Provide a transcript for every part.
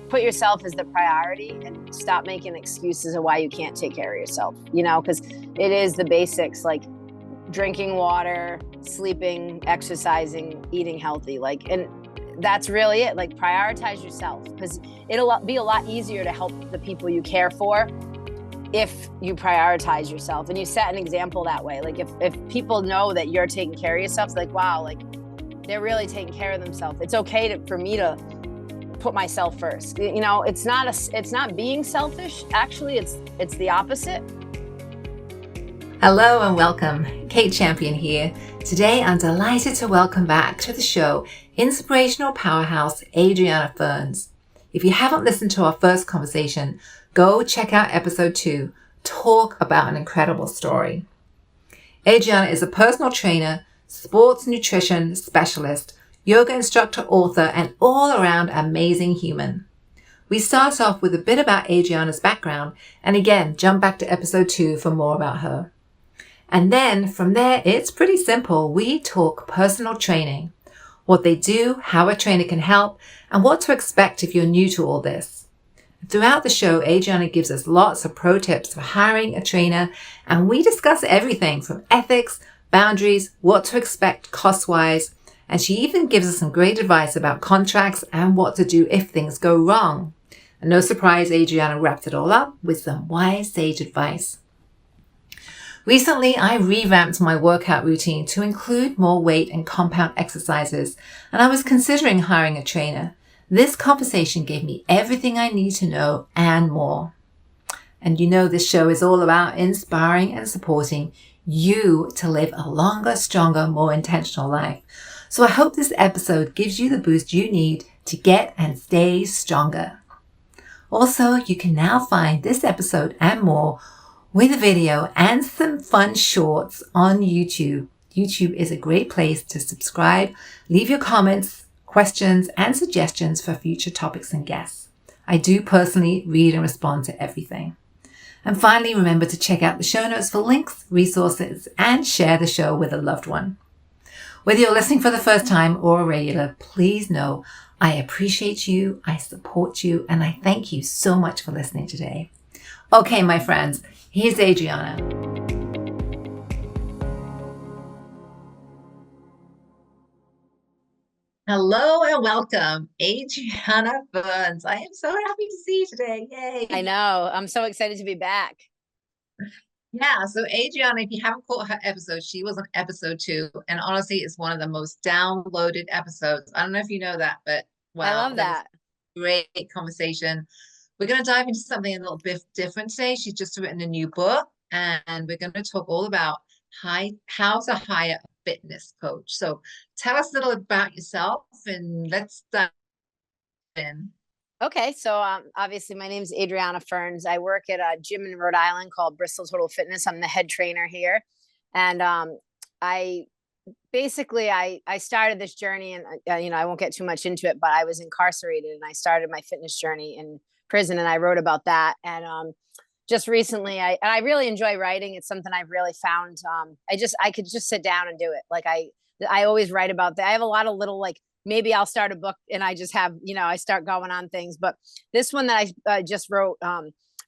put yourself as the priority and stop making excuses of why you can't take care of yourself, because it is the basics, like drinking water, sleeping, exercising, eating healthy, and that's really it. Like, prioritize yourself, because it'll be a lot easier to help the people you care for if you prioritize yourself and you set an example that way. Like, if people know that you're taking care of yourself, it's like, wow, like they're really taking care of themselves. It's okay for me to put myself first. It's not being selfish. Actually, it's the opposite. Hello and welcome. Kate Champion here. Today I'm delighted to welcome back to the show inspirational powerhouse Adriana Ferns. If you haven't listened to our first conversation, go check out episode 2, Talk About an Incredible Story. Adriana is a personal trainer, sports nutrition specialist, yoga instructor, author, and all-around amazing human. We start off with a bit about Adriana's background and again jump back to episode 2 for more about her. And then from there, it's pretty simple. We talk personal training, what they do, how a trainer can help, and what to expect if you're new to all this. Throughout the show, Adriana gives us lots of pro tips for hiring a trainer, and we discuss everything from ethics, boundaries, what to expect cost-wise, and she even gives us some great advice about contracts and what to do if things go wrong. And no surprise, Adriana wrapped it all up with some wise sage advice. Recently, I revamped my workout routine to include more weight and compound exercises, and I was considering hiring a trainer. This conversation gave me everything I need to know and more. And this show is all about inspiring and supporting you to live a longer, stronger, more intentional life. So I hope this episode gives you the boost you need to get and stay stronger. Also, you can now find this episode and more with a video and some fun shorts on YouTube. YouTube is a great place to subscribe, leave your comments, questions, and suggestions for future topics and guests. I do personally read and respond to everything. And finally, remember to check out the show notes for links, resources, and share the show with a loved one. Whether you're listening for the first time or a regular, please know I appreciate you, I support you, and I thank you so much for listening today. Okay, my friends, here's Adriana. Hello and welcome, Adriana Ferns. I am so happy to see you today. Yay. I know. I'm so excited to be back. Yeah, so Adriana, if you haven't caught her episode, she was on episode 2, and honestly, it's one of the most downloaded episodes. I don't know if you know that, but wow, I love that. Great conversation. We're going to dive into something a little bit different today. She's just written a new book, and we're going to talk all about how to hire a fitness coach. So tell us a little about yourself, and let's dive in. Okay, so obviously my name is Adriana Ferns. I work at a gym in Rhode Island called Bristol Total Fitness. I'm the head trainer here, and I started this journey, and I won't get too much into it, but I was incarcerated, and I started my fitness journey in prison, and I wrote about that. And just recently, I really enjoy writing. It's something I've really found. I could just sit down and do it. Like I always write about that. I have a lot of little, like, maybe I'll start a book and I just have, I start going on things. But this one that I just wrote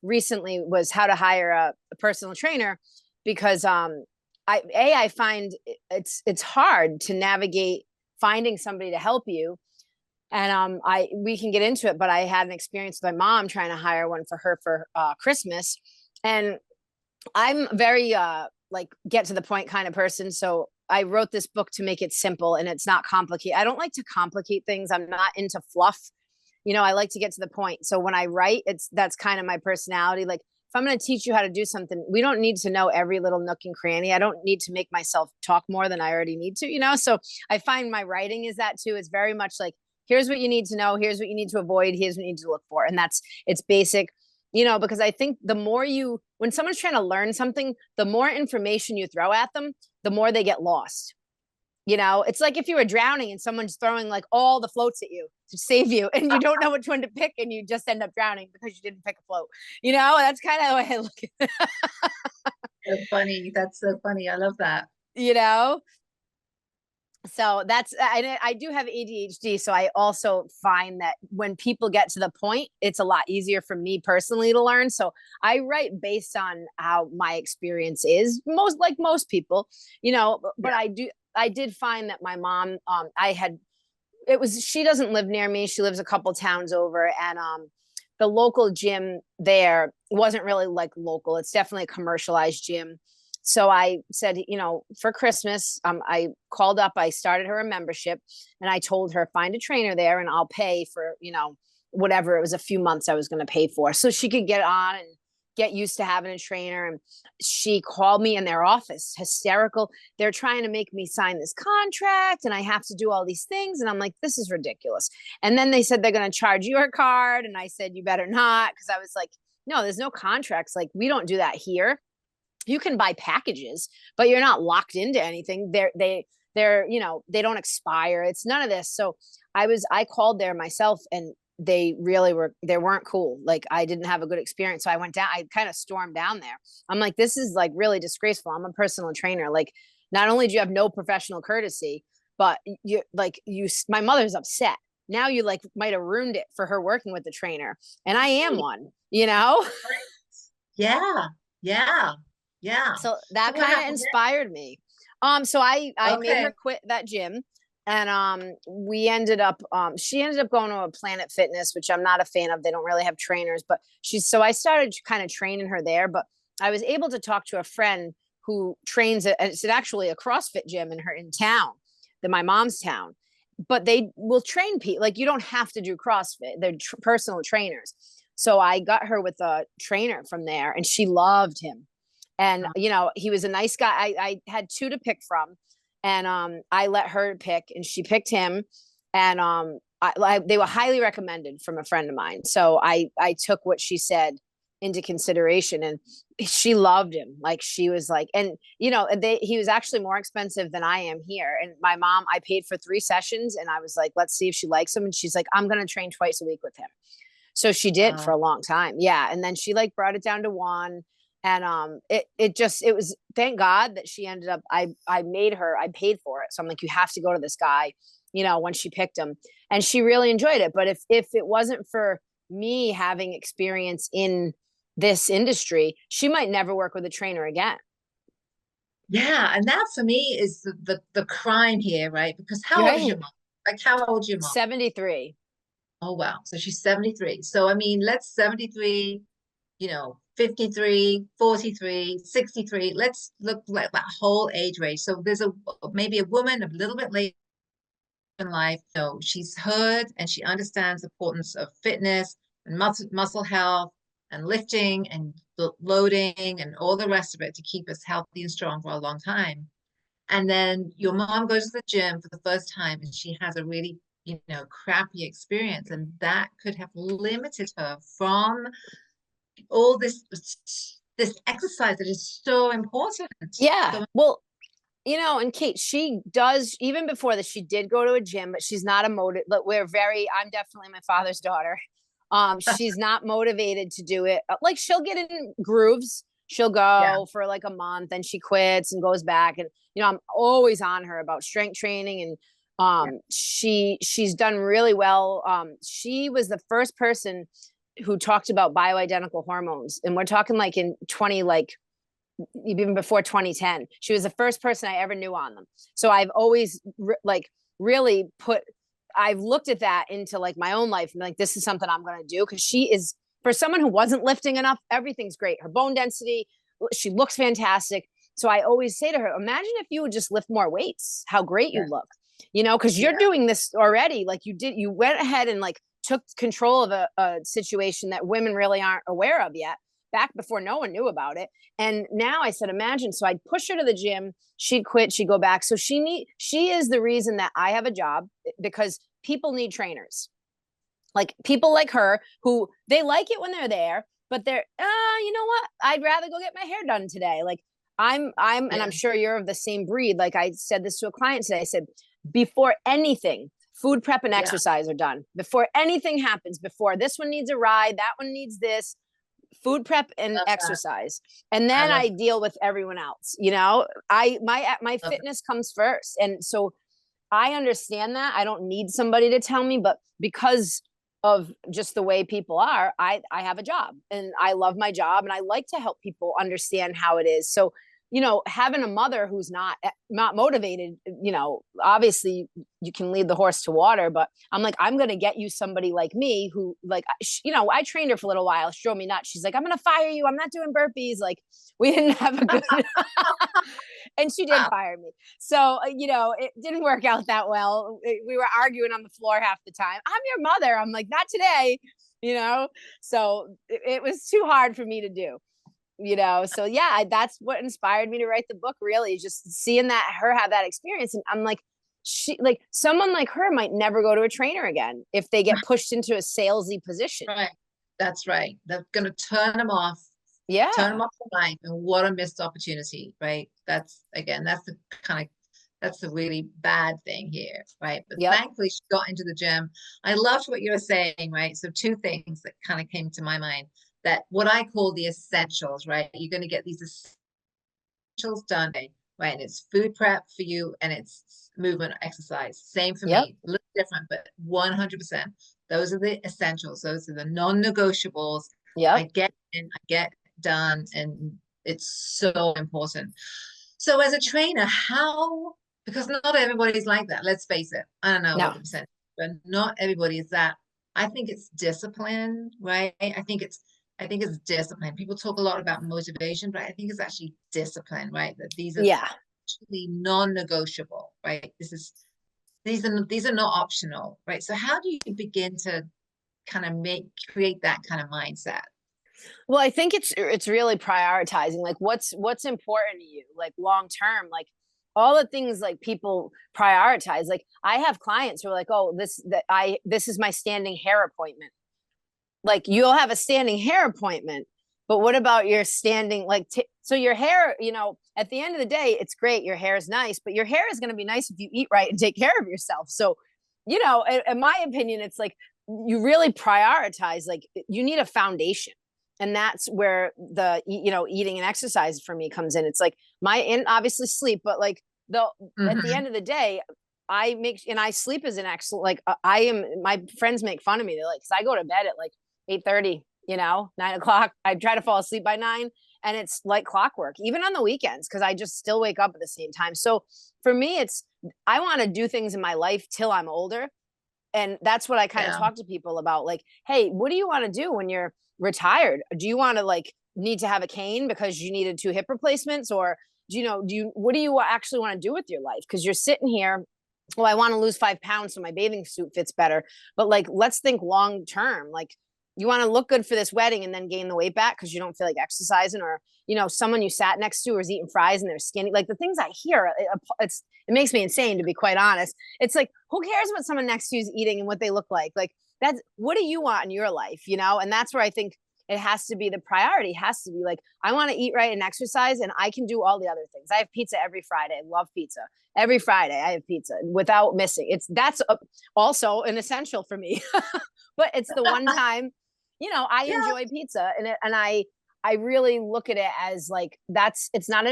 recently was how to hire a personal trainer, because I find it's hard to navigate finding somebody to help you. And we can get into it, but I had an experience with my mom trying to hire one for her for Christmas. And I'm very get to the point kind of person. So I wrote this book to make it simple and it's not complicated. I don't like to complicate things. I'm not into fluff. I like to get to the point. So when I write, that's kind of my personality. Like, if I'm going to teach you how to do something, we don't need to know every little nook and cranny. I don't need to make myself talk more than I already need to, So I find my writing is that too. It's very much like, here's what you need to know. Here's what you need to avoid. Here's what you need to look for. And it's basic, because I think when someone's trying to learn something, the more information you throw at them, the more they get lost. It's like if you were drowning and someone's throwing like all the floats at you to save you, and you don't know which one to pick, and you just end up drowning because you didn't pick a float. That's kind of the way I look at it. So funny. That's so funny. I love that. So I do have ADHD. So I also find that when people get to the point, it's a lot easier for me personally to learn. So I write based on how my experience is, most people, but I did find that my mom, she doesn't live near me. She lives a couple towns over, and the local gym there wasn't really like local. It's definitely a commercialized gym. So I said, for Christmas, I called up, I started her a membership, and I told her, find a trainer there and I'll pay for, whatever it was, a few months I was going to pay for, so she could get on and get used to having a trainer. And she called me in their office, hysterical. They're trying to make me sign this contract and I have to do all these things. And I'm like, this is ridiculous. And then they said they're going to charge your card. And I said, you better not. Cause I was like, no, there's no contracts. Like, we don't do that here. You can buy packages, but you're not locked into anything. They're, they don't expire. It's none of this. So I called there myself, and they weren't cool. Like, I didn't have a good experience. So I went down, I kind of stormed down there. I'm like, this is like really disgraceful. I'm a personal trainer. Like, not only do you have no professional courtesy, but my mother's upset. Now you like might have ruined it for her working with the trainer. And I am one. Yeah, yeah, yeah. So So that what kind of happened inspired me. So I there? made Okay. her quit that gym, and we ended up she ended up going to a Planet Fitness, which I'm not a fan of. They don't really have trainers, but so I started kind of training her there. But I was able to talk to a friend who trains it's actually a CrossFit gym in town, my mom's town. But they will train people. Like, you don't have to do CrossFit. They're personal trainers. So I got her with a trainer from there, and she loved him. And he was a nice guy. I had two to pick from, and I let her pick, and she picked him. And they were highly recommended from a friend of mine. So I took what she said into consideration, and she loved him. Like, she was like, and he was actually more expensive than I am here. And my mom, I paid for 3 sessions, and I was like, let's see if she likes him. And she's like, I'm going to train twice a week with him. So she did for Wow. a long time. Yeah. And then she like brought it down to one. And it was, thank God that she ended up, I paid for it. So I'm like, you have to go to this guy, when she picked him. And she really enjoyed it. But if it wasn't for me having experience in this industry, she might never work with a trainer again. Yeah, and that for me is the crime here, right? Because how old is your Right. mom? Like, how old is your mom? 73. Oh, wow. So she's 73. So I mean, let's 73, 53, 43, 63. Let's look like that whole age range. So there's maybe a woman a little bit later in life. So she's heard and she understands the importance of fitness and muscle health and lifting and loading and all the rest of it to keep us healthy and strong for a long time. And then your mom goes to the gym for the first time and she has a really, crappy experience. And that could have limited her from all this exercise that is so important. Yeah. So Well, and Kate, she does, even before this, she did go to a gym, but she's not a motive. But I'm definitely my father's daughter. She's not motivated to do it. Like, she'll get in grooves. She'll yeah, go for like a month and she quits and goes back. And, I'm always on her about strength training. And yeah. she's done really well. She was the first person who talked about bioidentical hormones. And we're talking like in 20, like even before 2010. She was the first person I ever knew on them. So I've always really I've looked at that into like my own life and like, this is something I'm going to do. Cause she is, for someone who wasn't lifting enough, everything's great. Her bone density, she looks fantastic. So I always say to her, imagine if you would just lift more weights, how great you Yeah, look, cause you're yeah, doing this already. Like, you went ahead and like took control of a situation that women really aren't aware of yet, back before no one knew about it. And now I said, imagine. So I'd push her to the gym. She'd quit. She'd go back. So she is the reason that I have a job, because people need trainers. Like, people like her who, they like it when they're there, but they're, you know what? I'd rather go get my hair done today. Like, and I'm yeah. sure you're of the same breed. Like, I said this to a client today. I said, before anything, food prep and Yeah. exercise are done. Before anything happens, before this one needs a ride, that one needs this, food prep and Love that. exercise, and I then love I deal with everyone else. I my love that. fitness comes first. And so I understand that. I don't need somebody to tell me, but because of just the way people are, I have a job and I love my job and I like to help people understand how it is. So, having a mother who's not motivated, obviously you can lead the horse to water, but I'm like, I'm going to get you somebody like me who, like, I trained her for a little while. She drove me nuts. She's like, I'm going to fire you. I'm not doing burpees. Like, we didn't have a good and she did fire me. So, it didn't work out that well. We were arguing on the floor half the time. I'm your mother. I'm like, not today, so it was too hard for me to do. So yeah, that's what inspired me to write the book, really, just seeing that her have that experience. And I'm like, someone like her might never go to a trainer again if they get pushed into a salesy position. Right. That's right. They're going to turn them off. Yeah. Turn them off the life, and what a missed opportunity, right? That's the really bad thing here, right? But thankfully she got into the gym. I loved what you were saying, right? So two things that kind of came to my mind, that what I call the essentials, right? You're going to get these essentials done, right? And it's food prep for you, and it's movement, exercise. Same for me, a little different, but 100%. Those are the essentials. Those are the non-negotiables. I get in, I get done, and it's so important. So as a trainer, because not everybody's like that, let's face it. I don't know what the percent, but not everybody is that. I think it's discipline, right? I think it's discipline. People talk a lot about motivation, but I think it's actually discipline, right? That these are actually non-negotiable, right? These are not optional, right? So how do you begin to kind of create that kind of mindset? Well, I think it's really prioritizing, like, what's important to you, like, long term, like all the things like people prioritize. Like, I have clients who are like, oh, this is my standing hair appointment. Like, you'll have a standing hair appointment, but what about your standing, like, so your hair, at the end of the day, it's great. Your hair is nice, but your hair is going to be nice if you eat right and take care of yourself. So, in my opinion, it's like, you really prioritize, like, you need a foundation. And that's where the, eating and exercise for me comes in. It's like and obviously sleep, but like at the end of the day, I sleep is an excellent, like, my friends make fun of me. They're like, cause I go to bed at like 8:30, 9 o'clock. I try to fall asleep by 9, and it's like clockwork, even on the weekends, cause I just still wake up at the same time. So for me, I want to do things in my life till I'm older. And that's what I kind of talk to people about. Like, hey, what do you want to do when you're retired? Do you want to, like, need to have a cane because you needed 2 hip replacements? Or what do you actually want to do with your life? Because you're sitting here, well, I want to lose 5 pounds so my bathing suit fits better. But, like, let's think long term. Like, you want to look good for this wedding and then gain the weight back because you don't feel like exercising, or, someone you sat next to is eating fries and they're skinny. Like, the things I hear, it makes me insane, to be quite honest. It's like, who cares what someone next to you is eating and what they look like? Like, what do you want in your life? And that's where I think it has to be, the priority has to be like, I want to eat right and exercise, and I can do all the other things. I have pizza every Friday. I love pizza. Every Friday I have pizza without missing. That's also an essential for me, but it's the one time, I enjoy pizza, and I really look at it as like, it's not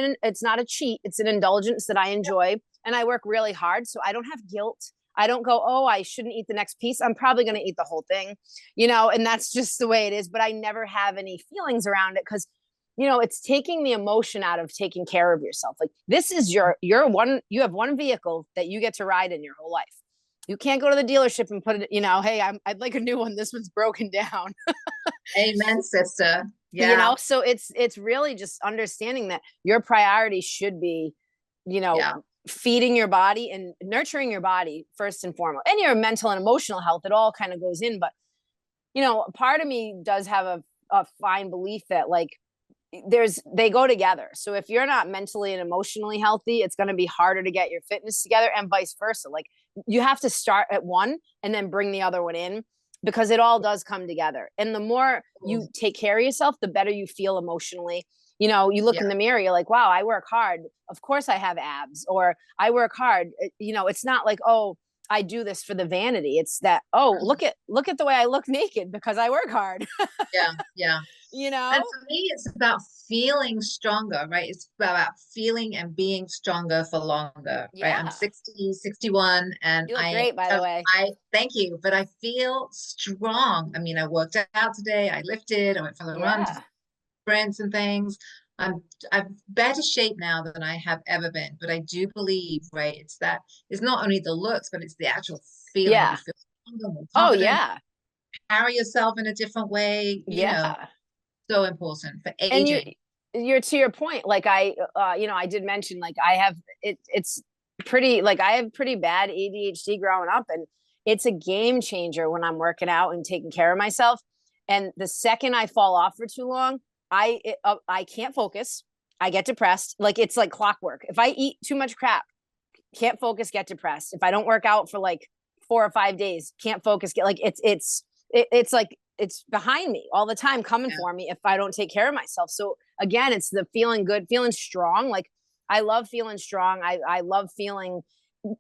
a cheat. It's an indulgence that I enjoy, and I work really hard. So I don't have guilt. I don't go, oh, I shouldn't eat the next piece. I'm probably going to eat the whole thing, and that's just the way it is. But I never have any feelings around it, because, it's taking the emotion out of taking care of yourself. Like, this is you have one vehicle that you get to ride in your whole life. You can't go to the dealership and put it, hey, I'd like a new one. This one's broken down. Amen, sister. Yeah. So it's really just understanding that your priority should be, feeding your body and nurturing your body first and foremost, and your mental and emotional health. It all kind of goes in. But, part of me does have a fine belief that, like, they go together. So if you're not mentally and emotionally healthy, it's going to be harder to get your fitness together, and vice versa. Like, you have to start at one and then bring the other one in, because it all does come together. And the more you take care of yourself, the better you feel emotionally. You look in the mirror, you're like, wow, I work hard. Of course I have abs, or I work hard. It's not like, oh, I do this for the vanity. It's that, oh, look at the way I look naked because I work hard. Yeah, yeah. You And know? for me, it's about feeling stronger, right? It's about feeling and being stronger for longer, right? I'm Yeah. 60, 61, and You look great, by the way. I thank you, but I feel strong. I mean, I worked out today, I lifted, I went for the run, Yeah. sprints and things. I'm better shape now than I have ever been. But I do believe, right, it's not only the looks, but it's the actual feeling. You Yeah. feel stronger, more Oh confident, yeah. carry yourself in a different way, Yeah. so important for And aging. you're to your point, like I did mention, like I have it's pretty, like I have pretty bad ADHD growing up, and it's a game changer when I'm working out and taking care of myself. And the second I fall off for too long, I can't focus. I get depressed. Like it's like clockwork. If I eat too much crap, can't focus, get depressed. If I don't work out for like 4 or 5 days, can't focus, get like it's like it's behind me all the time, coming Yeah. for me if I don't take care of myself. So again, it's the feeling good, feeling strong. Like I love feeling strong. I love feeling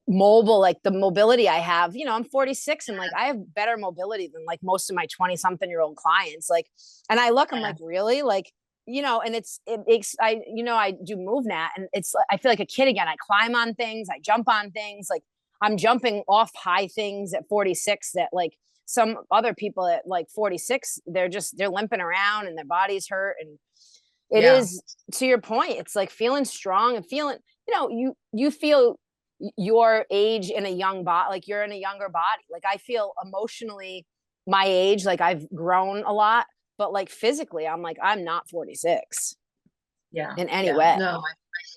mobile, like the mobility I have. I'm 46 and like I have better mobility than like most of my 20 something year old clients. Like, and I look, I'm Yeah. like, really? Like, and it makes, I do MoveNat, and it's, I feel like a kid again. I climb on things, I jump on things. Like I'm jumping off high things at 46 that like some other people at like 46, they're limping around and their bodies hurt. And it Yeah. is, to your point, it's like feeling strong and feeling, you feel your age in a young body, like you're in a younger body. Like I feel emotionally my age, like I've grown a lot, but like physically, I'm like, I'm not 46 Yeah. in any Yeah. way, No, I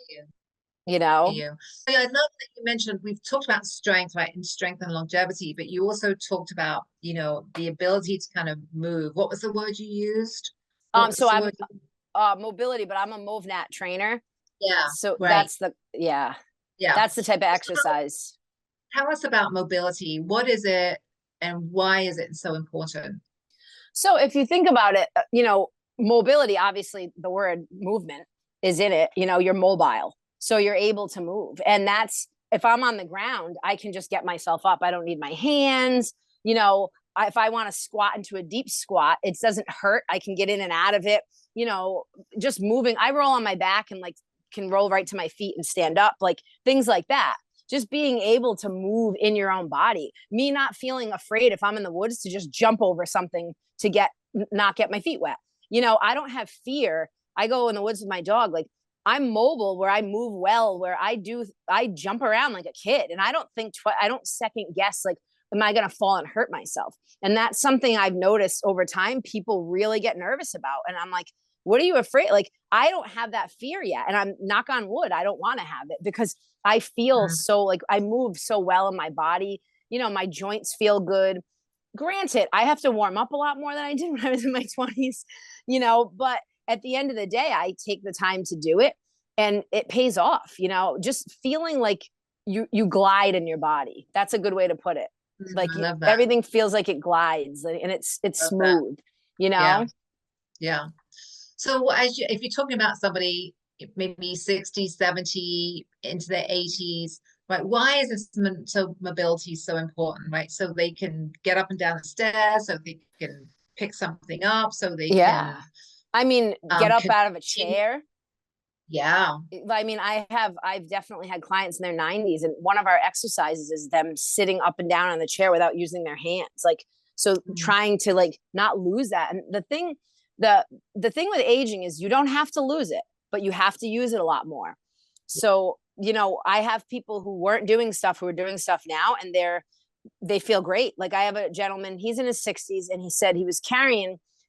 hear you. you know? You. So, yeah, I love that you mentioned we've talked about strength, right, and strength and longevity, but you also talked about, the ability to kind of move. What was the word you used? What So was the I'm word? mobility, but I'm a MoveNat trainer. Yeah, So right. yeah, Yeah. that's the type of So exercise. tell us about mobility. What is it and why is it so important? So if you think about it, mobility, obviously the word movement is in it. You're mobile. So you're able to move. And that's, if I'm on the ground, I can just get myself up. I don't need my hands. If I want to squat into a deep squat, it doesn't hurt. I can get in and out of it. Just moving. I roll on my back and like can roll right to my feet and stand up, like things like that. Just being able to move in your own body, me not feeling afraid if I'm in the woods to just jump over something to not get my feet wet. I don't have fear. I go in the woods with my dog. Like I'm mobile, where I move well, where I jump around like a kid, and I don't think I don't second guess, like, am I going to fall and hurt myself? And that's something I've noticed over time. People really get nervous about, and I'm like, what are you afraid? Like, I don't have that fear yet, and I'm, knock on wood, I don't want to have it, because I feel Mm. so, like, I move so well in my body. My joints feel good. Granted, I have to warm up a lot more than I did when I was in my 20s, but at the end of the day, I take the time to do it, and it pays off, just feeling like you glide in your body. That's a good way to put it. Like I love that. everything feels like it glides, and it's Love that. smooth, Yeah. Yeah. So if you're talking about somebody maybe 60, 70 into their 80s, right? Why is mobility so important, right? So they can get up and down the stairs, so they can pick something up, so they Yeah. can I mean, get up out of a continue. chair. Yeah. I mean, I've definitely had clients in their 90s, and one of our exercises is them sitting up and down on the chair without using their hands. Like, so trying to like not lose that. And the thing with aging is you don't have to lose it, but you have to use it a lot more. So, I have people who weren't doing stuff who are doing stuff now, and they feel great. Like I have a gentleman, he's in his 60s, and he said he was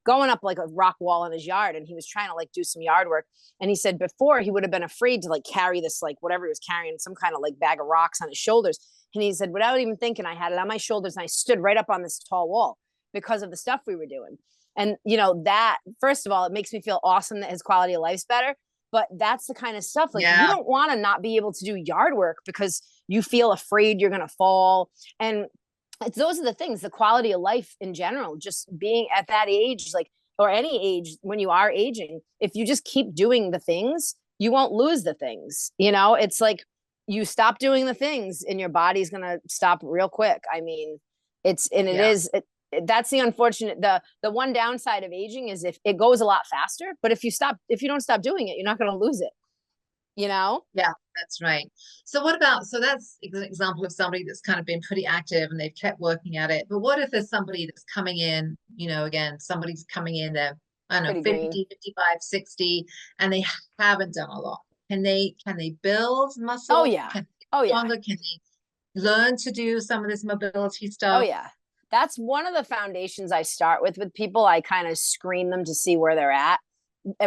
going up like a rock wall in his yard, and he was trying to like do some yard work. And he said before he would have been afraid to like carry this, like whatever he was carrying, some kind of like bag of rocks on his shoulders. And he said, without even thinking, I had it on my shoulders and I stood right up on this tall wall because of the stuff we were doing. And that, first of all, it makes me feel awesome that his quality of life's better. But that's the kind of stuff, like, you don't want to not be able to do yard work because you feel afraid you're going to fall. And those are the things, the quality of life in general, just being at that age, like, or any age when you are aging, if you just keep doing the things, you won't lose the things. It's like, you stop doing the things and your body's going to stop real quick. I mean, Yeah. that's the unfortunate, the one downside of aging is if it goes a lot faster, but if you don't stop doing it, you're not going to lose it, you know? Yeah, that's right. So what about, so that's an example of somebody that's kind of been pretty active and they've kept working at it. But what if there's somebody that's coming in, again, somebody's coming in, they're, I don't know, Pretty green. 50, 55, 60, and they haven't done a lot. Can they build Oh muscle? yeah. Can they Oh get yeah. stronger? Can they learn to do some of this mobility Oh stuff? yeah. That's one of the foundations I start with people. I kind of screen them to see where they're at,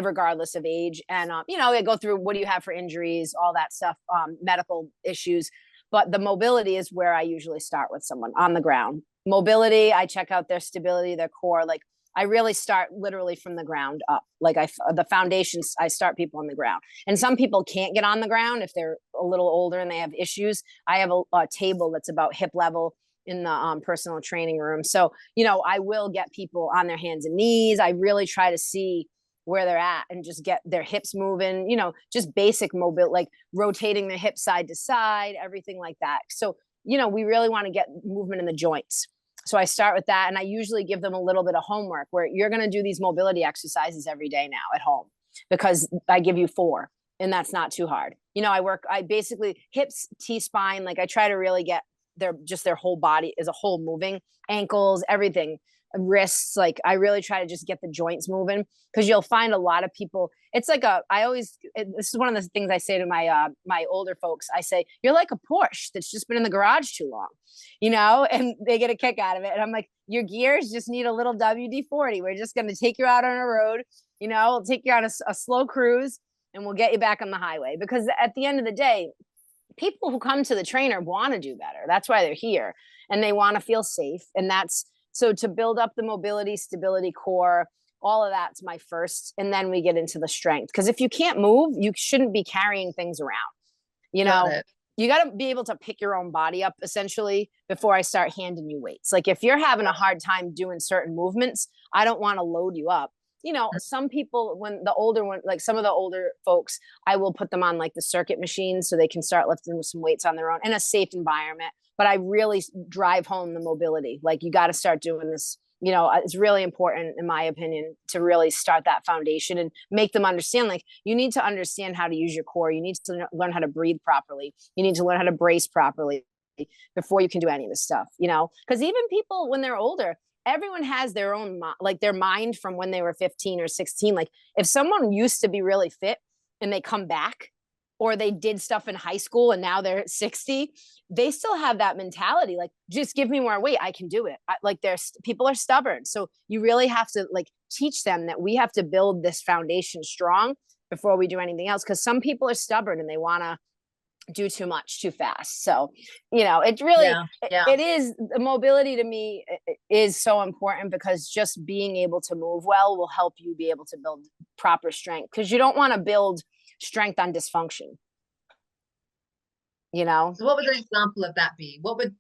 regardless of age. And, they go through, what do you have for injuries, all that stuff, medical issues. But the mobility is where I usually start with someone on the ground. Mobility, I check out their stability, their core. Like I really start literally from the ground up. Like the foundations, I start people on the ground. And some people can't get on the ground if they're a little older and they have issues. I have a table that's about hip level in the personal training room. So, I will get people on their hands and knees. I really try to see where they're at and just get their hips moving, just basic mobile, like rotating their hips side to side, everything like that. So, we really want to get movement in the joints. So I start with that. And I usually give them a little bit of homework where you're going to do these mobility exercises every day now at home, because I give you 4 and that's not too hard. I basically hips, T-spine, like I try to really get their whole body as a whole moving, ankles, everything, wrists. Like I really try to just get the joints moving, because you'll find a lot of people, it's like this is one of the things I say to my older folks. I say, you're like a Porsche that's just been in the garage too long, and they get a kick out of it. And I'm like, your gears just need a little WD-40. We're just going to take you out on a road, we'll take you on a slow cruise and we'll get you back on the highway. Because at the end of the day, people who come to the trainer want to do better. That's why they're here, and they want to feel safe. And that's so to build up the mobility, stability, core, all of that's my first. And then we get into the strength. Because if you can't move, you shouldn't be carrying things around. You got to be able to pick your own body up essentially before I start handing you weights. Like if you're having a hard time doing certain movements, I don't want to load you up. Some people, when the older one, like some of the older folks, I will put them on like the circuit machines so they can start lifting with some weights on their own in a safe environment. But I really drive home the mobility. Like you got to start doing this. It's really important, in my opinion, to really start that foundation and make them understand, like you need to understand how to use your core. You need to learn how to breathe properly. You need to learn how to brace properly before you can do any of this stuff, because even people when they're older, everyone has their own, like their mind from when they were 15 or 16. Like if someone used to be really fit and they come back, or they did stuff in high school and now they're 60, they still have that mentality. Like, just give me more weight. I can do it. People are stubborn. So you really have to like teach them that we have to build this foundation strong before we do anything else. Cause some people are stubborn and they want to do too much too fast. So, it really, it is, the mobility to me is so important, because just being able to move well will help you be able to build proper strength. Cause you don't want to build strength on dysfunction. So what would an example of that be? What would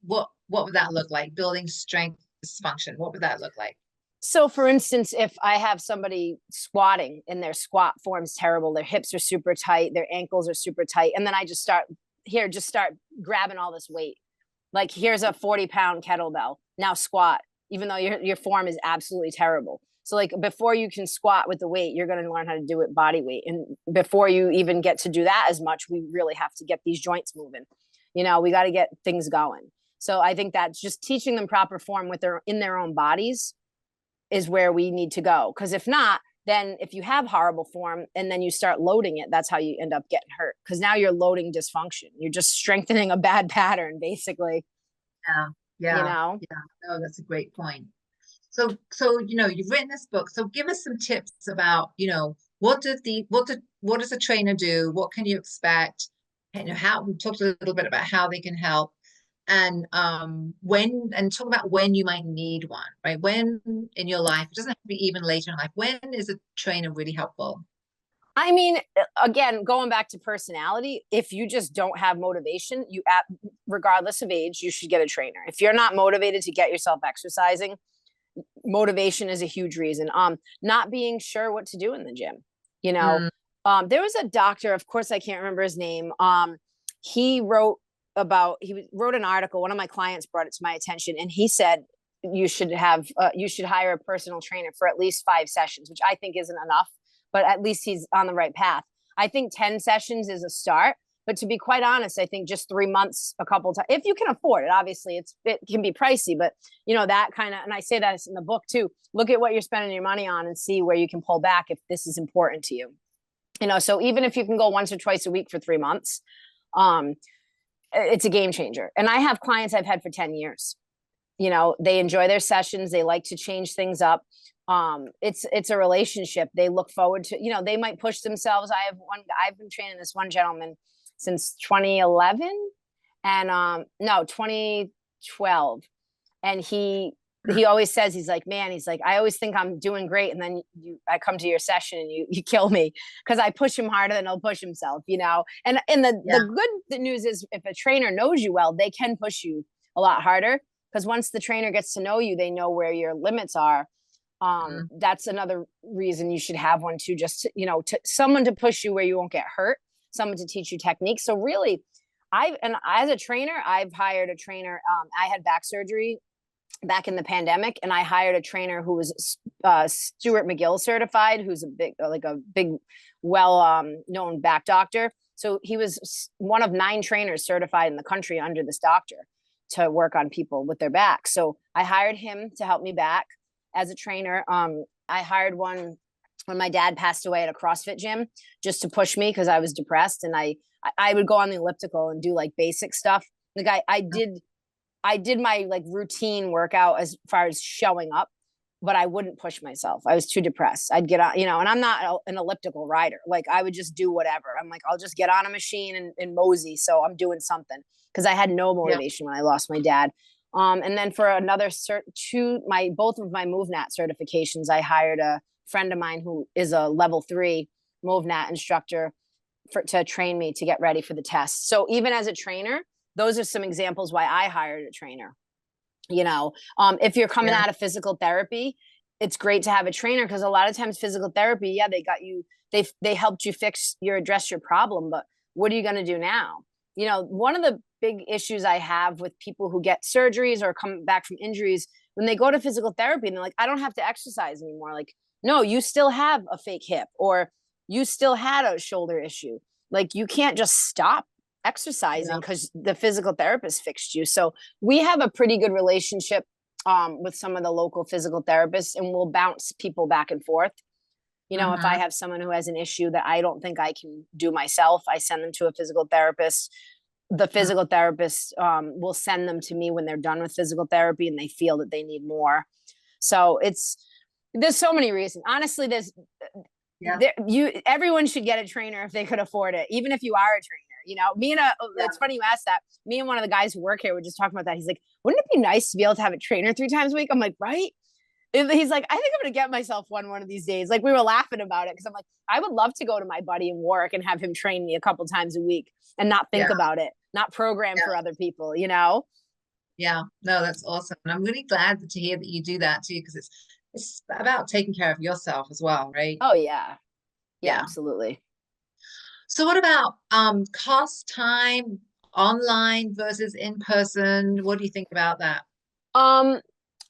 that look like? Building strength dysfunction. What would that look like? So for instance, if I have somebody squatting and their squat form's terrible, their hips are super tight, their ankles are super tight, and then I just start grabbing all this weight. Like here's a 40-pound kettlebell. Now squat, even though your form is absolutely terrible. So like before you can squat with the weight, you're going to learn how to do it body weight. And before you even get to do that as much, we really have to get these joints moving. We got to get things going. So I think that's just teaching them proper form in their own bodies is where we need to go. Because if not, then if you have horrible form and then you start loading it, that's how you end up getting hurt. Because now you're loading dysfunction. You're just strengthening a bad pattern, basically. Yeah. No, that's a great point. So you've written this book. So give us some tips about, what does a trainer do? What can you expect? How we talked a little bit about how they can help, and talk about when you might need one, right? When in your life, it doesn't have to be even later in life. When is a trainer really helpful? I mean, again, going back to personality, if you just don't have motivation, regardless of age, you should get a trainer. If you're not motivated to get yourself exercising, motivation is a huge reason. Not being sure what to do in the gym. There was a doctor, of course I can't remember his name. he wrote an article. One of my clients brought it to my attention, and he said you should hire a personal trainer for at least 5 sessions, which I think isn't enough, but at least he's on the right path. I think 10 sessions is a start, but to be quite honest, I think just 3 months, a couple times, if you can afford it. Obviously it can be pricey, but that kind of, and I say that in the book too, look at what you're spending your money on and see where you can pull back if this is important to you. So even if you can go once or twice a week for 3 months, it's a game changer. And I have clients I've had for 10 years. They enjoy their sessions. They like to change things up. It's a relationship. They look forward to, they might push themselves. I've been training this one gentleman since 2011 and, no, 2012. And he always says, he's like, I always think I'm doing great. And then I come to your session and you kill me because I push him harder than he'll push himself, and the good news is if a trainer knows you well, they can push you a lot harder. Because once the trainer gets to know you, they know where your limits are. That's another reason you should have one too, just to someone to push you where you won't get hurt, someone to teach you techniques. So really, as a trainer, I've hired a trainer. I had back surgery back in the pandemic, and I hired a trainer who was Stuart McGill certified, who's a big, well-known back doctor. So he was one of 9 trainers certified in the country under this doctor to work on people with their back. So I hired him to help me back as a trainer. I hired one when my dad passed away at a CrossFit gym just to push me because I was depressed, and I would go on the elliptical and do like basic stuff. Like I did my like routine workout as far as showing up, but I wouldn't push myself. I was too depressed. I'd get on, and I'm not an elliptical rider. Like I would just do whatever. I'm like, I'll just get on a machine and mosey. So I'm doing something because I had no motivation when I lost my dad. And then for another both of my MoveNat certifications, I hired a friend of mine who is a level 3 MoveNat instructor to train me to get ready for the test. So even as a trainer, those are some examples why I hired a trainer. If you're coming out of physical therapy, it's great to have a trainer because a lot of times physical therapy, they got you, they helped you address your problem, but what are you going to do now? One of the big issues I have with people who get surgeries or come back from injuries, when they go to physical therapy and they're like, I don't have to exercise anymore. Like, no, you still have a fake hip or you still had a shoulder issue. Like you can't just stop exercising because the physical therapist fixed you. So we have a pretty good relationship with some of the local physical therapists, and we'll bounce people back and forth. If I have someone who has an issue that I don't think I can do myself, I send them to a physical therapist. The physical therapist will send them to me when they're done with physical therapy and they feel that they need more. So there's so many reasons. Honestly, everyone should get a trainer if they could afford it, even if you are a trainer. It's funny you asked that. Me and one of the guys who work here were just talking about that. He's like, wouldn't it be nice to be able to have a trainer 3 times a week? I'm like, right? He's like, I think I'm going to get myself one of these days. Like we were laughing about it because I'm like, I would love to go to my buddy in Warwick and have him train me a couple times a week and not think about it, not program for other people, Yeah, no, that's awesome. And I'm really glad to hear that you do that too, because it's about taking care of yourself as well, right? Oh yeah, absolutely. So what about cost, time, online versus in person? What do you think about that?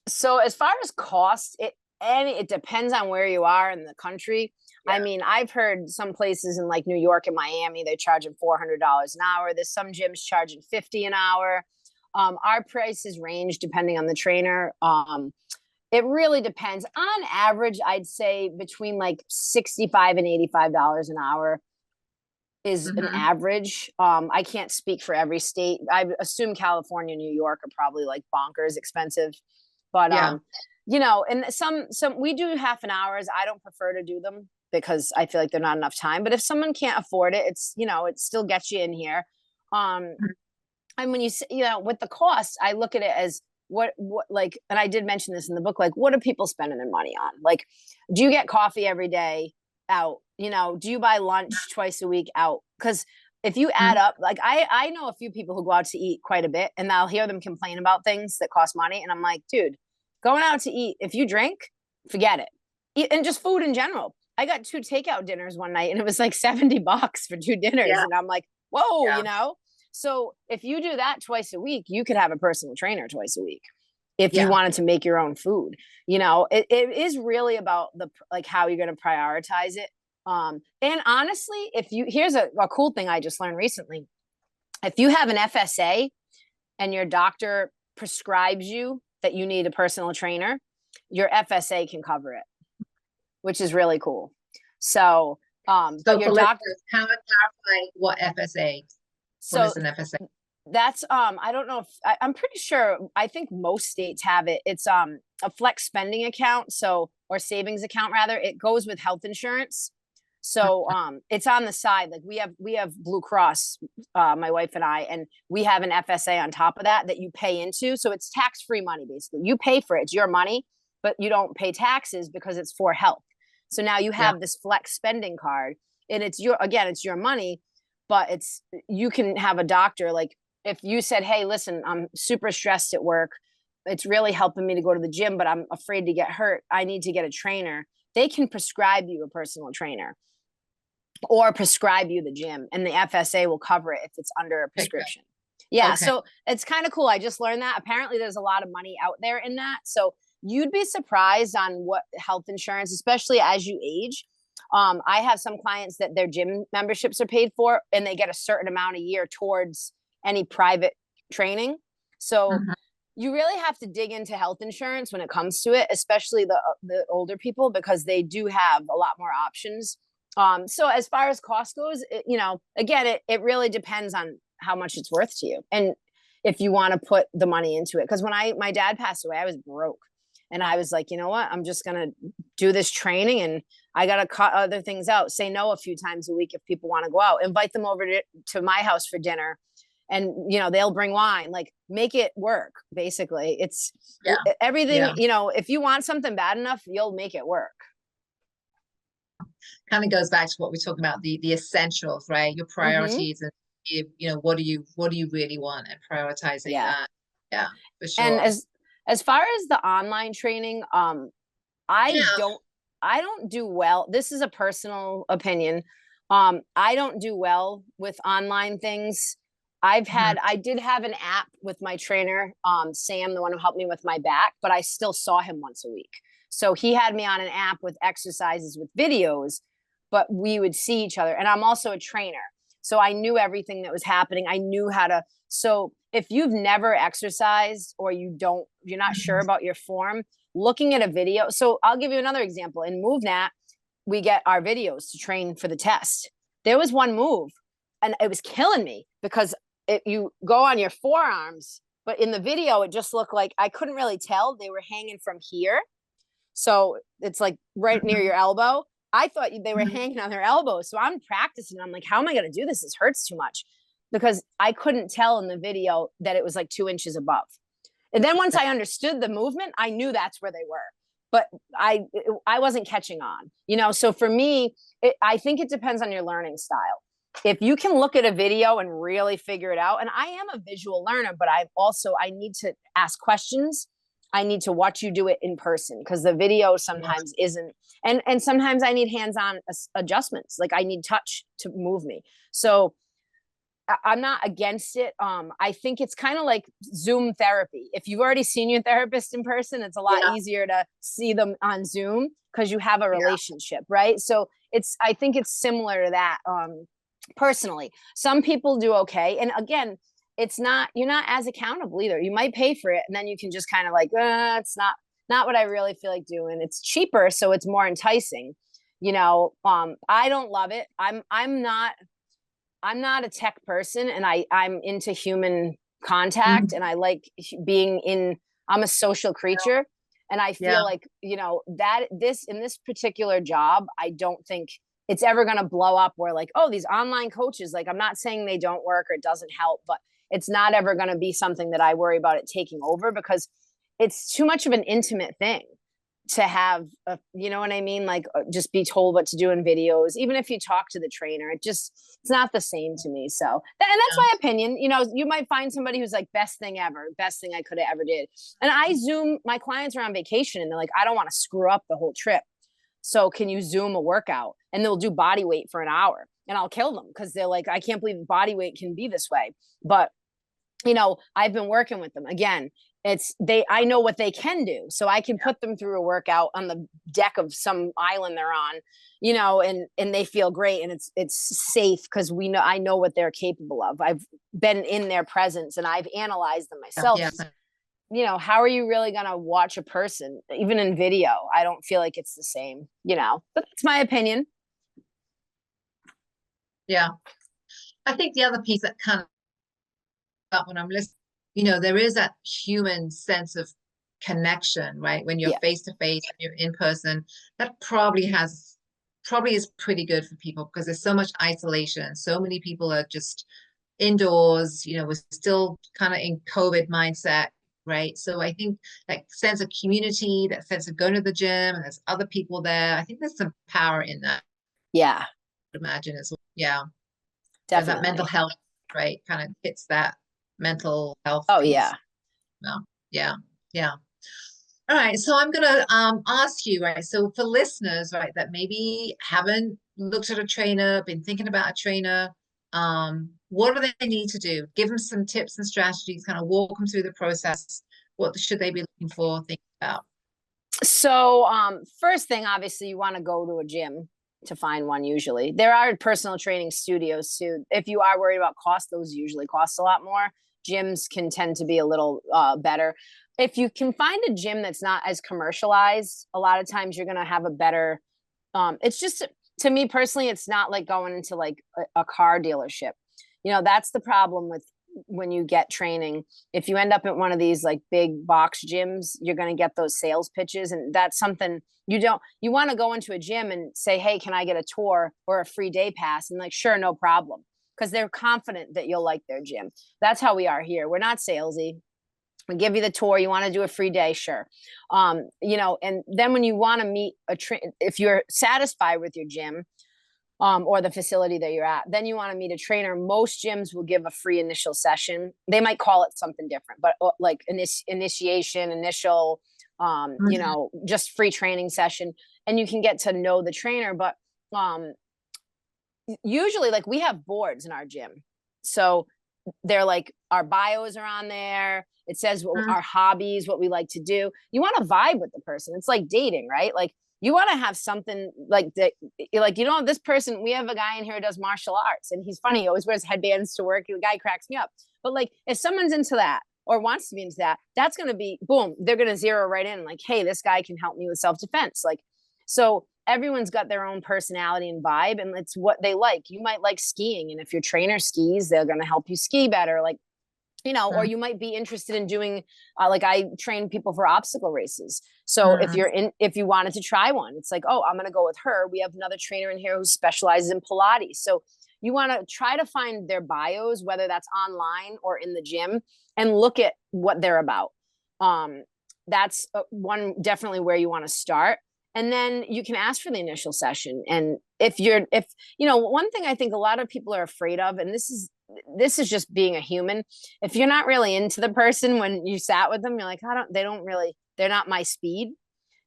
So as far as cost, it depends on where you are in the country. I mean, I've heard some places in like New York and Miami, they're charging $400 an hour. There's some gyms charging $50 an hour. Our prices range depending on the trainer. It really depends. On average, I'd say between like $65 and $85 an hour is an average. I can't speak for every state. I assume California, New York are probably like bonkers expensive. But and some we do half an hours. I don't prefer to do them because I feel like they're not enough time. But if someone can't afford it, it's it still gets you in here. And when you with the cost, I look at it as what like, and I did mention this in the book, like what are people spending their money on? Like, do you get coffee every day out? Do you buy lunch twice a week out? Because if you add up, like I know a few people who go out to eat quite a bit, and I'll hear them complain about things that cost money. And I'm like, dude, going out to eat, if you drink, forget it. And just food in general. I got 2 takeout dinners one night and it was like $70 for 2 dinners. And I'm like, whoa, So if you do that twice a week, you could have a personal trainer twice a week if you Yeah. wanted to make your own food. It is really about the like how you're going to prioritize it. And honestly, here's a cool thing I just learned recently. If you have an FSA and your doctor prescribes you that you need a personal trainer, your FSA can cover it, which is really cool. So, but your doctor, how to clarify what FSA? What so is an FSA? that's I don't know if I'm pretty sure, I think most states have it. It's a flex spending account, so, or savings account rather. It goes with health insurance. So it's on the side. Like we have Blue Cross, my wife and I, and we have an FSA on top of that you pay into. So it's tax-free money basically. You pay for it, it's your money, but you don't pay taxes because it's for health. So now you have this flex spending card, and it's your money, but you can have a doctor. Like if you said, hey, listen, I'm super stressed at work, it's really helping me to go to the gym, but I'm afraid to get hurt, I need to get a trainer. They can prescribe you a personal trainer or prescribe you the gym, and the FSA will cover it if it's under a prescription. Okay. Yeah. Okay. So it's kind of cool. I just learned that apparently there's a lot of money out there in that. So you'd be surprised on what health insurance, especially as you age. I have some clients that their gym memberships are paid for and they get a certain amount a year towards any private training. So you really have to dig into health insurance when it comes to it, especially the older people, because they do have a lot more options. So as far as cost goes, again, it really depends on how much it's worth to you and if you want to put the money into it. Because when my dad passed away, I was broke, and I was like, you know what, I'm just gonna do this training, and I gotta cut other things out. Say no a few times a week if people want to go out. Invite them over to my house for dinner, and they'll bring wine. Like make it work. Basically, it's everything. Yeah. If you want something bad enough, you'll make it work. Kind of goes back to what we talked about, the essentials, right? Your priorities, and what do you really want, and prioritizing that. Yeah, for sure. And as far as the online training, I don't do well. This is a personal opinion. I don't do well with online things. I did have an app with my trainer, Sam, the one who helped me with my back, but I still saw him once a week. So he had me on an app with exercises with videos, but we would see each other. And I'm also a trainer, so I knew everything that was happening. I knew how to. So if you've never exercised or you're not sure about your form, looking at a video. So I'll give you another example. In MoveNat, we get our videos to train for the test. There was one move, and it was killing me because you go on your forearms, but in the video, it just looked like I couldn't really tell. They were hanging from here. So it's like right near your elbow. I thought they were hanging on their elbow. So I'm practicing. I'm like, how am I going to do this? This hurts too much, because I couldn't tell in the video that it was like 2 inches above. And then once I understood the movement, I knew that's where they were, but I wasn't catching on, So for me, I think it depends on your learning style. If you can look at a video and really figure it out, and I am a visual learner, but I need to ask questions. I need to watch you do it in person, because the video sometimes isn't. And sometimes I need hands-on adjustments. Like I need touch to move me. So I'm not against it. I think it's kind of like Zoom therapy. If you've already seen your therapist in person, it's a lot easier to see them on Zoom because you have a relationship, right? So I think it's similar to that. Personally, some people do okay. And again, you're not as accountable either. You might pay for it, and then you can just kind of like, it's not what I really feel like doing. It's cheaper, so it's more enticing. I don't love it. I'm not a tech person, and I'm into human contact, and I like I'm a social creature, and I feel like, that in this particular job, I don't think it's ever going to blow up where like, oh, these online coaches, like, I'm not saying they don't work or it doesn't help, but it's not ever going to be something that I worry about it taking over, because it's too much of an intimate thing to have, you know what I mean? Like just be told what to do in videos. Even if you talk to the trainer, it's not the same to me. So, and that's my opinion. You might find somebody who's like, best thing ever, best thing I could have ever did. And I Zoom, my clients are on vacation and they're like, I don't want to screw up the whole trip. So can you Zoom a workout? And they'll do body weight for an hour. and I'll kill them because they're like, I can't believe body weight can be this way. But I've been working with them again. I know what they can do. So I can put them through a workout on the deck of some island they're on, and they feel great. And it's safe because I know what they're capable of. I've been in their presence and I've analyzed them myself. Yeah. How are you really going to watch a person, even in video? I don't feel like it's the same, but that's my opinion. Yeah. I think the other piece that kind of when I'm listening, there is that human sense of connection, right? When you're face to face, you're in person, that probably is pretty good for people because there's so much isolation. So many people are just indoors, we're still kind of in COVID mindset, right? So I think that sense of community, that sense of going to the gym and there's other people there, I think there's some power in that. Yeah. I'd imagine as well. Yeah. Definitely. That mental health, right? Kind of hits that mental health. Oh, piece. yeah. No. Yeah. Yeah. All right. So I'm going to ask you, right? So for listeners, right, that maybe haven't looked at a trainer, been thinking about a trainer, what do they need to do? Give them some tips and strategies, kind of walk them through the process. What should they be looking for, thinking about? So first thing, obviously, you want to go to a gym to find one. Usually there are personal training studios too. If you are worried about cost, those usually cost a lot more. Gyms can tend to be a little better. If you can find a gym that's not as commercialized, a lot of times you're going to have a better, it's just, to me personally, it's not like going into like a car dealership. That's the problem with when you get training. If you end up at one of these like big box gyms, you're going to get those sales pitches. And that's something you want to go into a gym and say, hey, can I get a tour or a free day pass? And like, sure, no problem. Because they're confident that you'll like their gym. That's how we are here. We're not salesy. We give you the tour. You want to do a free day? Sure. And then when you want to meet if you're satisfied with your gym, or the facility that you're at, then you want to meet a trainer. Most gyms will give a free initial session. They might call it something different, but like initiation, initial, just free training session. And you can get to know the trainer. But usually, like, we have boards in our gym. So they're like, our bios are on there. It says our hobbies, what we like to do. You want to vibe with the person. It's like dating, right? Like, you want to have something like that. Like, this person, we have a guy in here who does martial arts and he's funny. He always wears headbands to work. The guy cracks me up. But like, if someone's into that or wants to be into that, that's going to be, boom, they're going to zero right in. Like, hey, this guy can help me with self-defense. Like, so everyone's got their own personality and vibe, and it's what they like. You might like skiing. And if your trainer skis, they're going to help you ski better. Like, or you might be interested in doing, like, I train people for obstacle races. So if you wanted to try one, it's like, oh, I'm going to go with her. We have another trainer in here who specializes in Pilates. So you want to try to find their bios, whether that's online or in the gym, and look at what they're about. That's one definitely where you want to start. And then you can ask for the initial session. And one thing I think a lot of people are afraid of, and this is just being a human. If you're not really into the person when you sat with them, you're like, they're not my speed.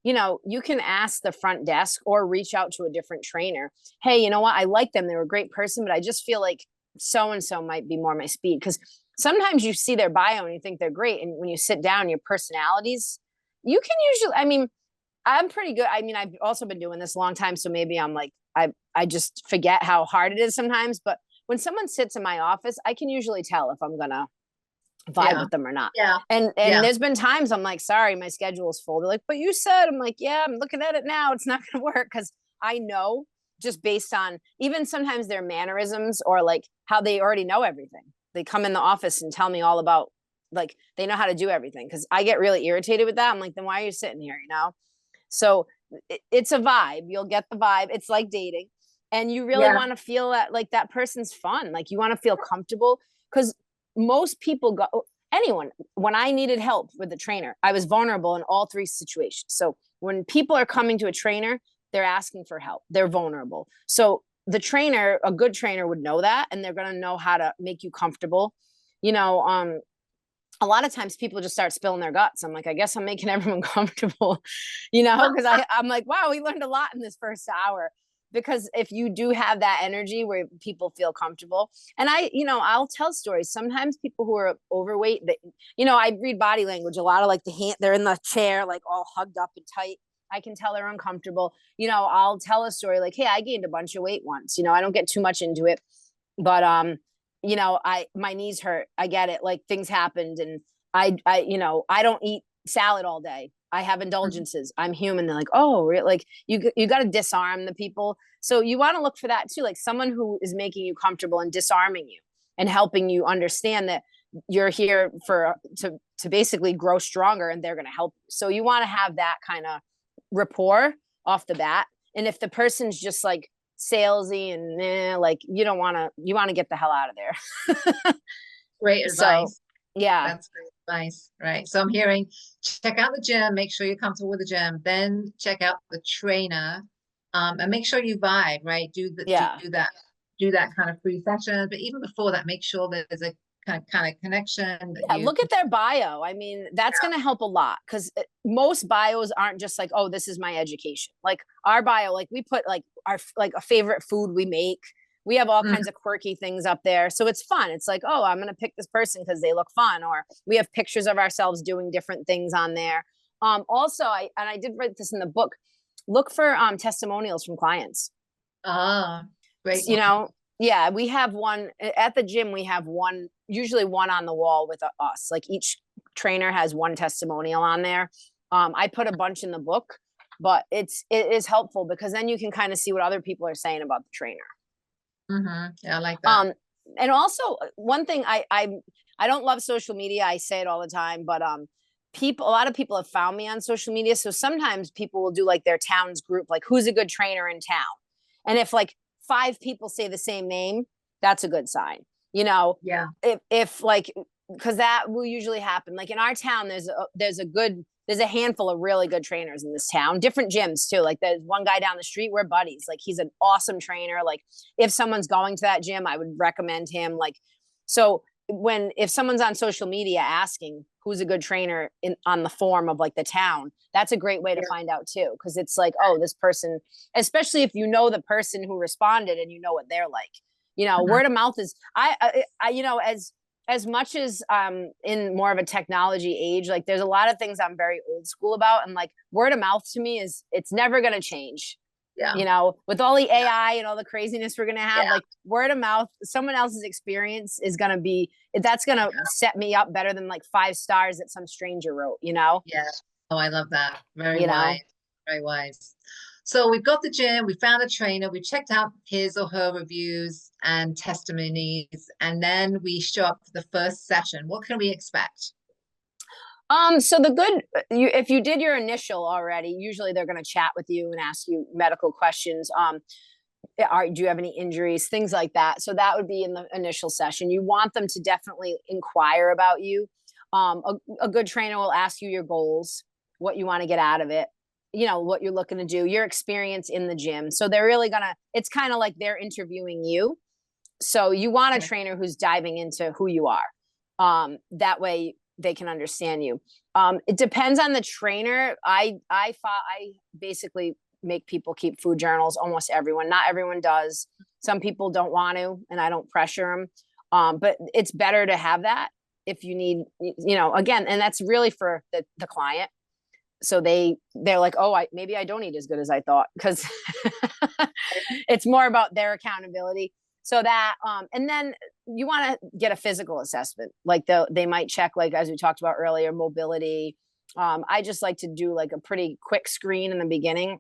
You can ask the front desk or reach out to a different trainer. Hey, you know what? I like them. They're a great person, but I just feel like so-and-so might be more my speed. Because sometimes you see their bio and you think they're great. And when you sit down, your personalities, you can usually, I'm pretty good. I've also been doing this a long time. So maybe I'm like, I just forget how hard it is sometimes. But when someone sits in my office, I can usually tell if I'm going to vibe with them or not. Yeah. And there's been times I'm like, sorry, my schedule is full. They're like, but you said. I'm like, yeah, I'm looking at it now. It's not going to work, because I know, just based on even sometimes their mannerisms or like how they already know everything. They come in the office and tell me all about, like, they know how to do everything, because I get really irritated with that. I'm like, then why are you sitting here? So it's a vibe. You'll get the vibe. It's like dating. And you really want to feel that, like, that person's fun. Like, you want to feel comfortable, because most people when I needed help with the trainer, I was vulnerable in all three situations. So when people are coming to a trainer, they're asking for help. They're vulnerable. So the trainer, a good trainer, would know that, and they're going to know how to make you comfortable. A lot of times people just start spilling their guts. I'm like, I guess I'm making everyone comfortable, because I'm like, wow, we learned a lot in this first hour. because if you do have that energy where people feel comfortable, and I'll tell stories. Sometimes people who are overweight, that, I read body language a lot of like the hand, they're in the chair, like all hugged up and tight. I can tell they're uncomfortable. I'll tell a story like, hey, I gained a bunch of weight once. I don't get too much into it, but my knees hurt. I get it. Like things happened, and I don't eat salad all day. I have indulgences. I'm human. They're like, oh, really? Like you got to disarm the people. So you want to look for that too, like someone who is making you comfortable and disarming you and helping you understand that you're here to basically grow stronger, and they're going to help you. So you want to have that kind of rapport off the bat. And if the person's just like salesy and like you want to get the hell out of there. Great advice. So, yeah, that's great advice. Right. So I'm hearing, check out the gym, make sure you're comfortable with the gym, then check out the trainer, and make sure you vibe, right? Do that kind of free session. But even before that, make sure there's a kind of connection. Look at their bio. I mean, that's going to help a lot, because most bios aren't just like, oh, this is my education. Like our bio, like we put like a favorite food we make. We have all kinds of quirky things up there. So it's fun. It's like, oh, I'm going to pick this person because they look fun. Or we have pictures of ourselves doing different things on there. Also, I did write this in the book, look for testimonials from clients. Great. Yeah, we have one at the gym. We have usually one on the wall with us. Like each trainer has one testimonial on there. I put a bunch in the book, but it is helpful because then you can kind of see what other people are saying about the trainer. Yeah, I like that. And also one thing, I don't love social media. I say it all the time, but a lot of people have found me on social media. So sometimes people will do like their town's group, like who's a good trainer in town. And if like 5 people say the same name, that's a good sign. Yeah. If like, because that will usually happen. Like in our town, there's a handful of really good trainers in this town, different gyms too. Like there's one guy down the street, we're buddies. Like he's an awesome trainer. Like if someone's going to that gym, I would recommend him. Like, so if someone's on social media asking who's a good trainer on the form of like the town, that's a great way to find out too. Cause it's like, oh, this person, especially if you know the person who responded and you know what they're like, word of mouth is, as much as in more of a technology age, like there's a lot of things I'm very old school about. And like word of mouth to me it's never going to change. Yeah. With all the AI and all the craziness we're going to have, like word of mouth, someone else's experience is going to that's going to set me up better than like 5 stars that some stranger wrote, Yeah. Oh, I love that. Very wise. Very wise. So we've got the gym, we found a trainer, we checked out his or her reviews and testimonies, and then we show up for the first session. What can we expect? So if you did your initial already, usually they're going to chat with you and ask you medical questions. Do you have any injuries, things like that. So that would be in the initial session. You want them to definitely inquire about you. A good trainer will ask you your goals, what you want to get out of it, what you're looking to do, your experience in the gym. So they're really it's kind of like they're interviewing you. So you want a trainer who's diving into who you are. That way they can understand you. It depends on the trainer. I basically make people keep food journals, almost everyone. Not everyone does. Some people don't want to, and I don't pressure them. But it's better to have that if you need, again, and that's really for the client. So they're like, oh, maybe I don't eat as good as I thought, because it's more about their accountability. So that, and then you want to get a physical assessment. Like they might check, like, as we talked about earlier, mobility. I just like to do like a pretty quick screen in the beginning.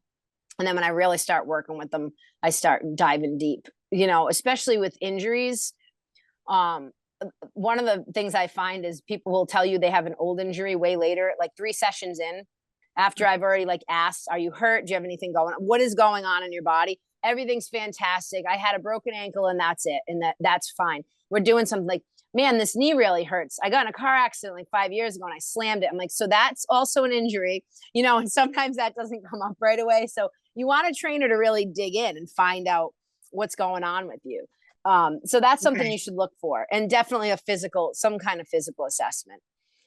And then when I really start working with them, I start diving deep, especially with injuries. One of the things I find is people will tell you they have an old injury way later, like 3 sessions in, after I've already like asked, are you hurt? Do you have anything going on? What is going on in your body? Everything's fantastic. I had a broken ankle and that's it. And that's fine. We're doing something like, man, this knee really hurts. I got in a car accident like 5 years ago and I slammed it. I'm like, so that's also an injury, and sometimes that doesn't come up right away. So you want a trainer to really dig in and find out what's going on with you. So that's something you should look for, and definitely some kind of physical assessment.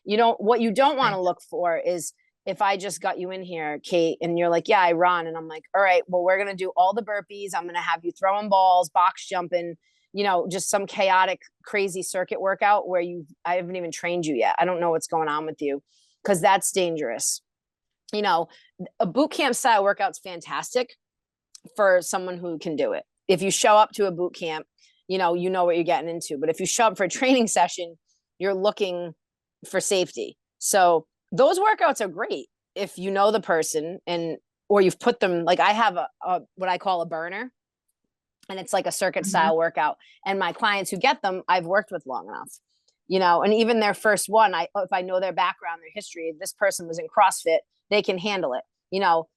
What you don't want to look for is if I just got you in here, Kate, and you're like, yeah, I run. And I'm like, all right, well, we're going to do all the burpees. I'm going to have you throwing balls, box jumping, just some chaotic, crazy circuit workout where I haven't even trained you yet. I don't know what's going on with you, because that's dangerous. A boot camp style workout's fantastic for someone who can do it. If you show up to a boot camp, you know what you're getting into. But if you show up for a training session, you're looking for safety. So those workouts are great if you know the person, or you've put them, like I have a what I call a burner, and it's like a circuit style workout. And my clients who get them, I've worked with long enough, and even their first one, if I know their background, their history, this person was in CrossFit, they can handle it.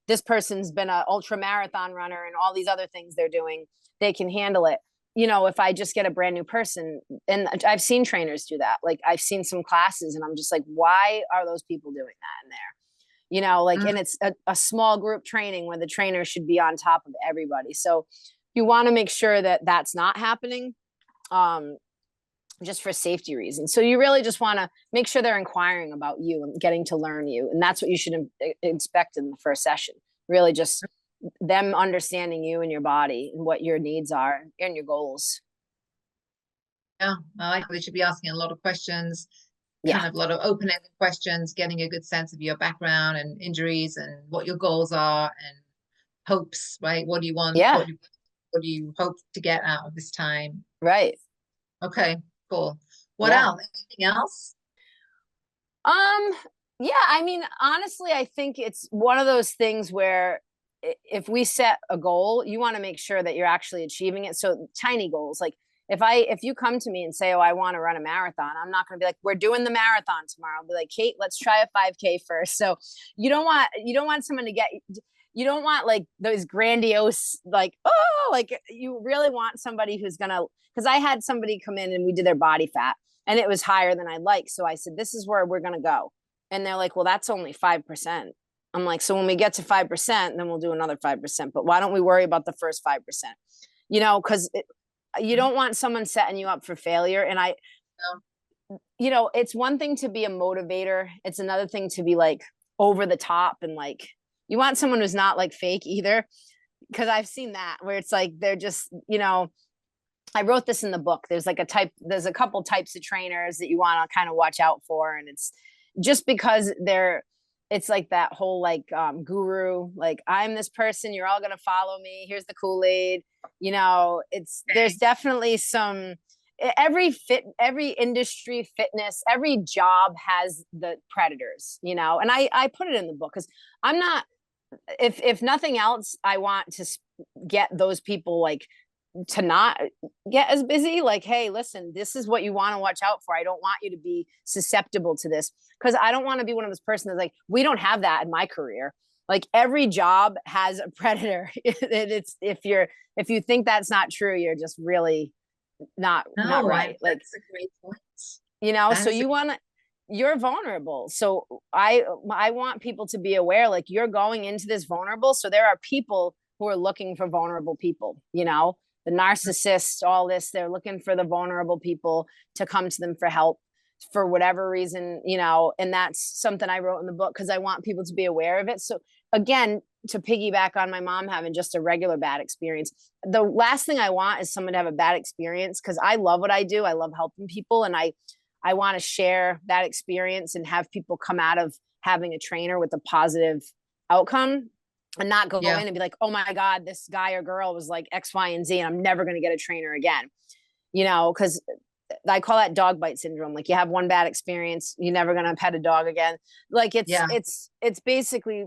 This person's been an ultra marathon runner and all these other things they're doing, they can handle it. If I just get a brand new person, and I've seen trainers do that. Like I've seen some classes and I'm just like, why are those people doing that in there? And it's a small group training where the trainer should be on top of everybody. So you want to make sure that that's not happening, just for safety reasons. So you really just want to make sure they're inquiring about you and getting to learn you. And that's what you should expect in the first session. Really just them understanding you and your body and what your needs are and your goals. Yeah, I like they should be asking a lot of questions, Yeah. kind of a lot of open-ended questions, getting a good sense of your background and injuries and what your goals are and hopes, right? What do you want? Yeah. What do you hope to get out of this time? Right. Okay, cool. What else? Anything else? Yeah, I mean, honestly, I think it's one of those things where if we set a goal, you want to make sure that you're actually achieving it. So tiny goals, like if you come to me and say, oh, I want to run a marathon, I'm not going to be like, we're doing the marathon tomorrow. I'll be like, Kate, let's try a 5K first. So you don't want someone to you don't want like those grandiose, like, oh, like you really want somebody who's going to, because I had somebody come in and we did their body fat and it was higher than I'd like. So I said, this is where we're going to go. And they're like, well, that's only 5%. I'm like, so when we get to 5%, then we'll do another 5%. But why don't we worry about the first 5%? Because you don't want someone setting you up for failure. And it's one thing to be a motivator. It's another thing to be like over the top, and like, you want someone who's not like fake either. Because I've seen that where it's like, they're just, I wrote this in the book. There's a couple types of trainers that you want to kind of watch out for. And it's just because it's like that whole like guru, like I'm this person, you're all going to follow me. Here's the Kool-Aid. There's definitely every industry, fitness, every job has the predators, and I put it in the book because I'm not, if nothing else, I want to get those people like to not get as busy. Like, hey, listen, this is what you want to watch out for. I don't want you to be susceptible to this, because I don't want to be one of those persons that's like, we don't have that in my career. Like every job has a predator. It's if you think that's not true, you're just really not right. Like, that's a great point. So you're vulnerable. So I want people to be aware, like you're going into this vulnerable. So there are people who are looking for vulnerable people, the narcissists, all this, they're looking for the vulnerable people to come to them for help for whatever reason, and that's something I wrote in the book because I want people to be aware of it. So again, to piggyback on my mom having just a regular bad experience, the last thing I want is someone to have a bad experience, because I love what I do. I love helping people, and I want to share that experience and have people come out of having a trainer with a positive outcome, and not go in and be like, oh my God, this guy or girl was like X, Y, and Z, and I'm never going to get a trainer again, because I call that dog bite syndrome. Like you have one bad experience, you're never going to pet a dog again. Like it's basically,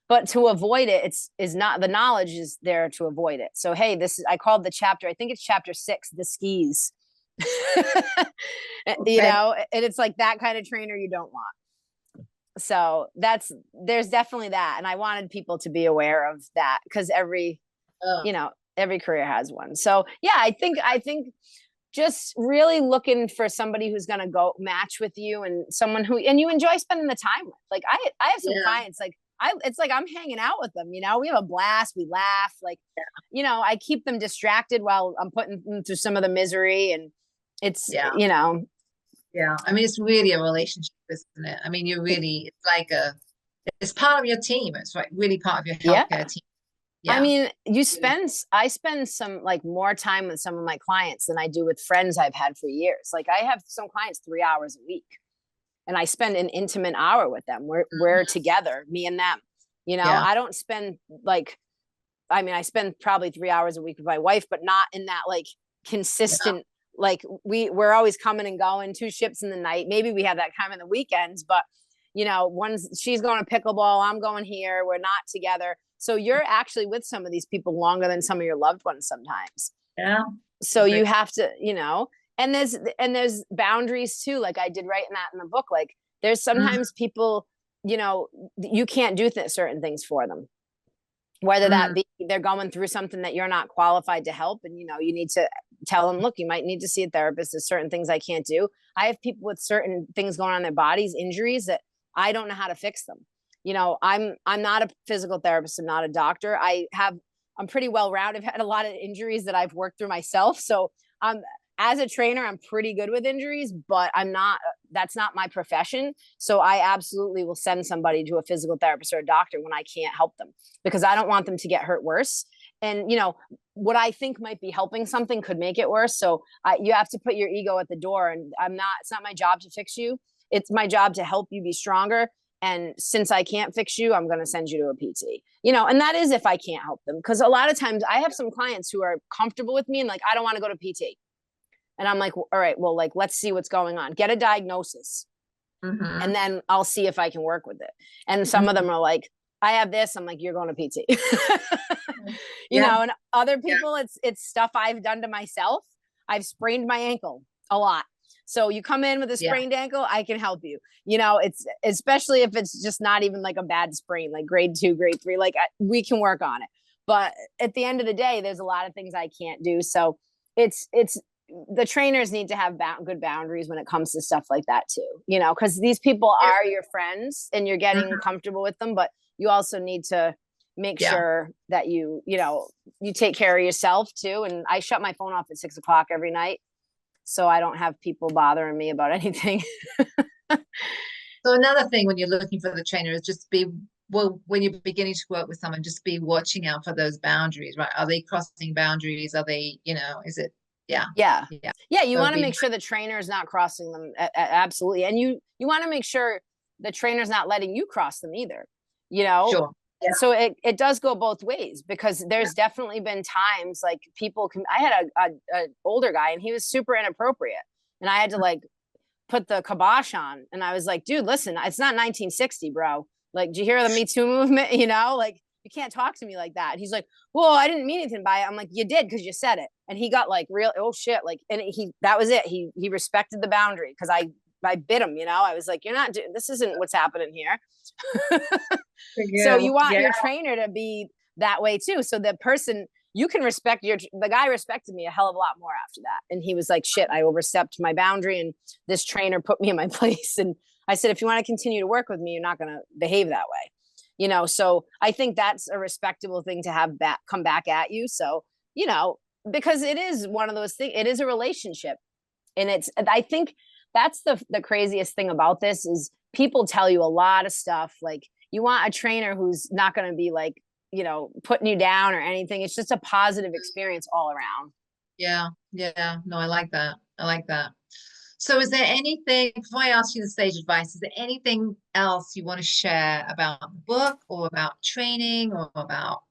but to avoid it, is not, the knowledge is there to avoid it. So, hey, I called the chapter, I think it's chapter 6, the skis, and it's like that kind of trainer you don't want. So there's definitely that. And I wanted people to be aware of that, because every career has one. So yeah, I think just really looking for somebody who's going to go match with you, and someone and you enjoy spending the time with. Like I have some clients, like it's like I'm hanging out with them, we have a blast, we laugh, like, I keep them distracted while I'm putting them through some of the misery, and it's, Yeah, I mean, it's really a relationship, isn't it? I mean, it's like It's part of your team. It's like really part of your Yeah. healthcare team. I Yeah. mean, I spend some like more time with some of my clients than I do with friends I've had for years. Like I have some clients 3 hours a week and I spend an intimate hour with them. We're together, me and them. Yeah. I don't spend like, I mean, I spend probably 3 hours a week with my wife, but not in that like Yeah. consistent, like we're always coming and going, two ships in the night. Maybe we have that time in the weekends, but she's going to pickleball, I'm going here, we're not together. So you're actually with some of these people longer than some of your loved ones sometimes. Yeah. So you have to, and there's boundaries too. Like I did write in that in the book. Like there's sometimes people, you can't do certain things for them, whether that be they're going through something that you're not qualified to help. And, you need to tell them, look, you might need to see a therapist. There's certain things I can't do. I have people with certain things going on in their bodies, injuries that I don't know how to fix them. I'm not a physical therapist. I'm not a doctor. I'm pretty well-rounded. I've had a lot of injuries that I've worked through myself. So as a trainer, I'm pretty good with injuries, but that's not my profession. So I absolutely will send somebody to a physical therapist or a doctor when I can't help them, because I don't want them to get hurt worse. And, what I think might be helping something could make it worse. So you have to put your ego at the door, and it's not my job to fix you. It's my job to help you be stronger. And since I can't fix you, I'm going to send you to a PT, and that is if I can't help them. Because a lot of times I have some clients who are comfortable with me and like, I don't want to go to PT. And I'm like, all right, well, like, let's see what's going on. Get a diagnosis. And then I'll see if I can work with it. And some of them are like, I have this. I'm like, you're going to PT. And other people, it's stuff I've done to myself. I've sprained my ankle a lot. So you come in with a sprained ankle, I can help you. It's especially if it's just not even like a bad sprain, like grade 2, grade 3, like we can work on it. But at the end of the day, there's a lot of things I can't do. So it's the trainers need to have good boundaries when it comes to stuff like that too, because these people are your friends and you're getting comfortable with them, but you also need to make sure that you take care of yourself too. And I shut my phone off at 6 o'clock every night, so I don't have people bothering me about anything. So another thing when you're looking for the trainer is when you're beginning to work with someone, just be watching out for those boundaries, right? Are they crossing boundaries? Are they, is it, Yeah. You want to make sure the trainer is not crossing them. Absolutely. And you want to make sure the trainer's not letting you cross them either, Sure. Yeah. So it does go both ways, because there's definitely been times like I had a older guy and he was super inappropriate and I had to like put the kibosh on, and I was like, dude, listen, it's not 1960, bro. Like, did you hear the Me Too movement? Like, you can't talk to me like that. And he's like, well, I didn't mean anything by it. I'm like, you did, because you said it. And he got like real, oh shit. Like, and that was it. He respected the boundary, because I bit him, I was like, this isn't what's happening here. So you want your trainer to be that way too. So the person, you can respect the guy respected me a hell of a lot more after that. And he was like, shit, I overstepped my boundary and this trainer put me in my place. And I said, if you want to continue to work with me, you're not going to behave that way. So I think that's a respectable thing to have come back at you. So, because it is one of those things, it is a relationship. And I think that's the craziest thing about this is people tell you a lot of stuff. Like, you want a trainer who's not going to be like, putting you down or anything. It's just a positive experience all around. Yeah. No, I like that. So is there anything, before I ask you the stage advice, is there anything else you want to share about the book or about training or about,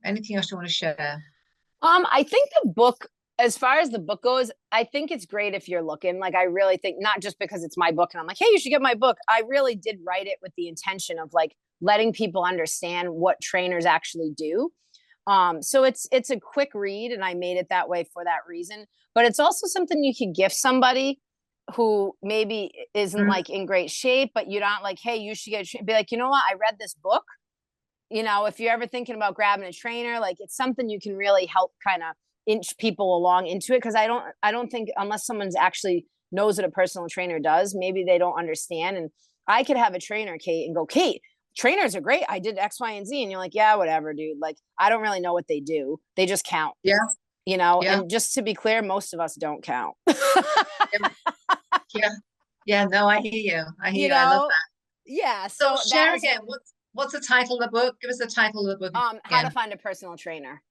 anything else you want to share? I think the book, as far as the book goes, I think it's great if you're looking. Like, I really think, not just because it's my book and I'm like, hey, you should get my book. I really did write it with the intention of like letting people understand what trainers actually do. So it's a quick read, and I made it that way for that reason. But it's also something you could gift somebody who maybe isn't like in great shape, but you're not like, hey, you should be like, you know what? I read this book. If you're ever thinking about grabbing a trainer, like, it's something you can really help kind of inch people along into it. Cause I don't think, unless someone's actually knows what a personal trainer does, maybe they don't understand. And I could have a trainer, Kate, and go, Kate, trainers are great. I did X, Y, and Z. And you're like, yeah, whatever, dude. Like, I don't really know what they do. They just count. Yeah. And just to be clear, most of us don't count. Yeah. No, I hear you. I love that. Yeah. So So that share is again. What's the title of the book? Give us the title of the book how to again. find a personal trainer.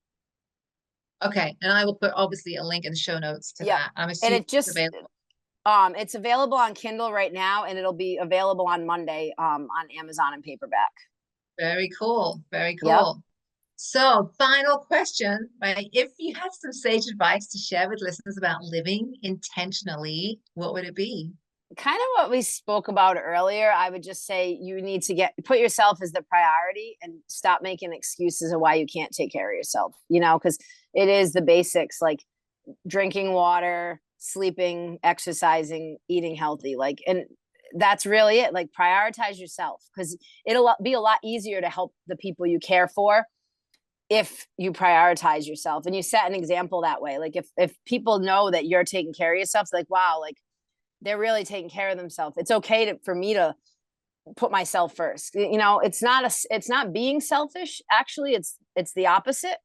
Okay, and I will put obviously a link in the show notes to Yep. that. I'm And assuming it it's just available. it's available on Kindle right now, and it'll be available on Monday on Amazon and paperback. Very cool. Very Yep. cool. So, final question, right? If you had some sage advice to share with listeners about living intentionally, what would it be? Kind of what we spoke about earlier. I would just say you need to put yourself as the priority and stop making excuses of why you can't take care of yourself, because it is the basics, like drinking water, sleeping, exercising, eating healthy, and that's really it. Like, prioritize yourself, because it'll be a lot easier to help the people you care for if you prioritize yourself and you set an example that way. Like, if people know that you're taking care of yourself, like, wow, like they're really taking care of themselves. It's okay for me to put myself first. It's not being selfish. Actually, it's the opposite.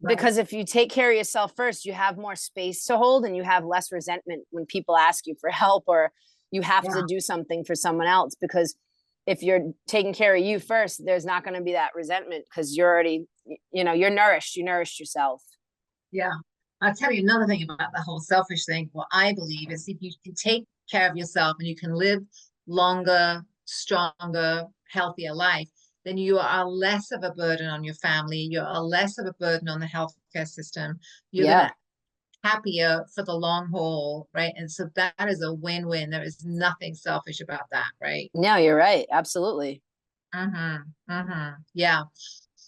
Right. Because if you take care of yourself first, you have more space to hold, and you have less resentment when people ask you for help, or you have to do something for someone else. Because if you're taking care of you first, there's not going to be that resentment, because you're already, you're nourished. You nourished yourself. Yeah. I'll tell you another thing about the whole selfish thing. What I believe is if you can take care of yourself and you can live longer, stronger, healthier life, then you are less of a burden on your family. You're less of a burden on the healthcare system. You're going to happier for the long haul, right? And so that is a win-win. There is nothing selfish about that, right? No, you're right. Absolutely. Yeah.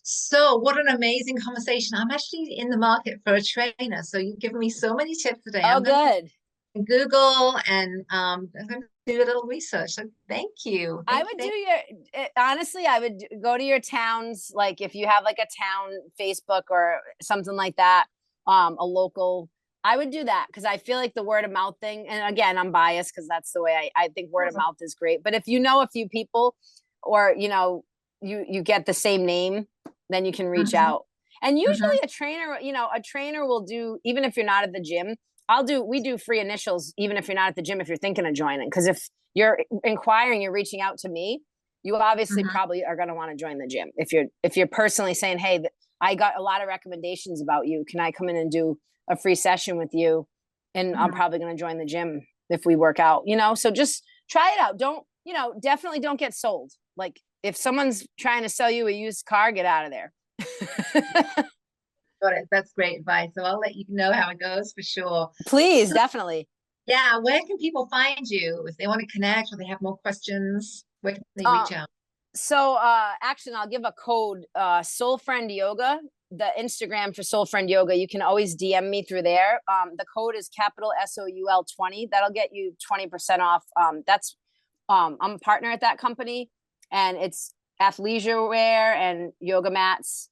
So what an amazing conversation. I'm actually in the market for a trainer. So you've given me so many tips today. Oh, I'm going good. to Google and I'm going to do a little research. So thank you. I would do honestly, I would go to your towns. Like, if you have like a town Facebook or something like that, a local, I would do that, because I feel like the word of mouth thing, and again, I'm biased because that's the way I think word of mouth is great. But if you know a few people, or, you get the same name, then you can reach out. And usually a trainer will do, even if you're not at the gym, we do free initials, even if you're not at the gym, if you're thinking of joining. Because if you're inquiring, you're reaching out to me, you obviously probably are going to want to join the gym. If you're personally saying, hey, I got a lot of recommendations about you, can I come in and do a free session with you? And I'm probably going to join the gym if we work out, so just try it out. Don't, definitely don't get sold. Like, if someone's trying to sell you a used car, get out of there. Got it. That's great advice. So I'll let you know how it goes for sure. Please, definitely. Yeah. Where can people find you if they want to connect or they have more questions? Where can they reach out? So actually, I'll give a code, Soul Friend Yoga, the Instagram for Soul Friend Yoga. You can always DM me through there. The code is capital SOUL 20. That'll get you 20% off. I'm a partner at that company, and it's athleisure wear and yoga mats,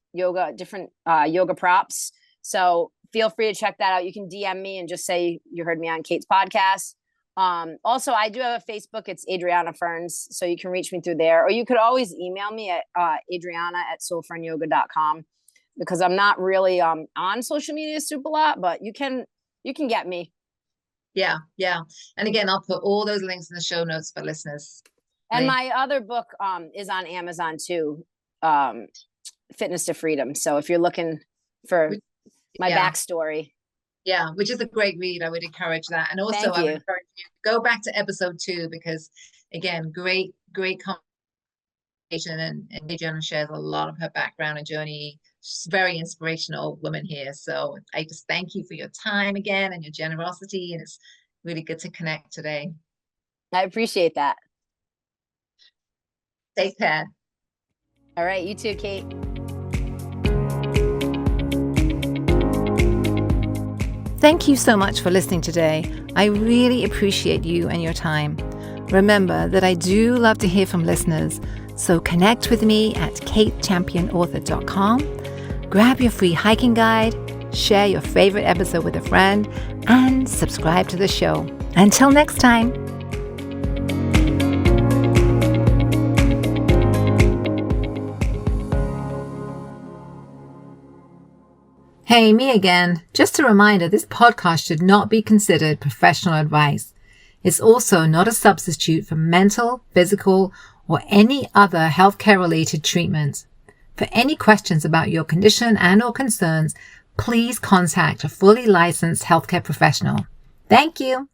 different yoga props. So feel free to check that out. You can DM me and just say you heard me on Kate's podcast. Also, I do have a Facebook. It's Adriana Ferns. So you can reach me through there, or you could always email me at adriana@soulfriendyoga.com, because I'm not really on social media super lot, but you can get me. Yeah. And again, I'll put all those links in the show notes for listeners. And my other book is on Amazon too, Fitness to Freedom. So if you're looking for my backstory. Yeah, which is a great read. I would encourage that. And also I would encourage you to go back to episode 2, because again, great conversation, and Adriana shares a lot of her background and journey. She's a very inspirational woman here. So I just thank you for your time again and your generosity. And it's really good to connect today. I appreciate that. Take care. All right. You too, Kate. Thank you so much for listening today. I really appreciate you and your time. Remember that I do love to hear from listeners, so connect with me at katechampionauthor.com. Grab your free hiking guide, share your favorite episode with a friend, and subscribe to the show. Until next time. Hey, me again. Just a reminder, this podcast should not be considered professional advice. It's also not a substitute for mental, physical, or any other healthcare related treatment. For any questions about your condition and/or concerns, please contact a fully licensed healthcare professional. Thank you.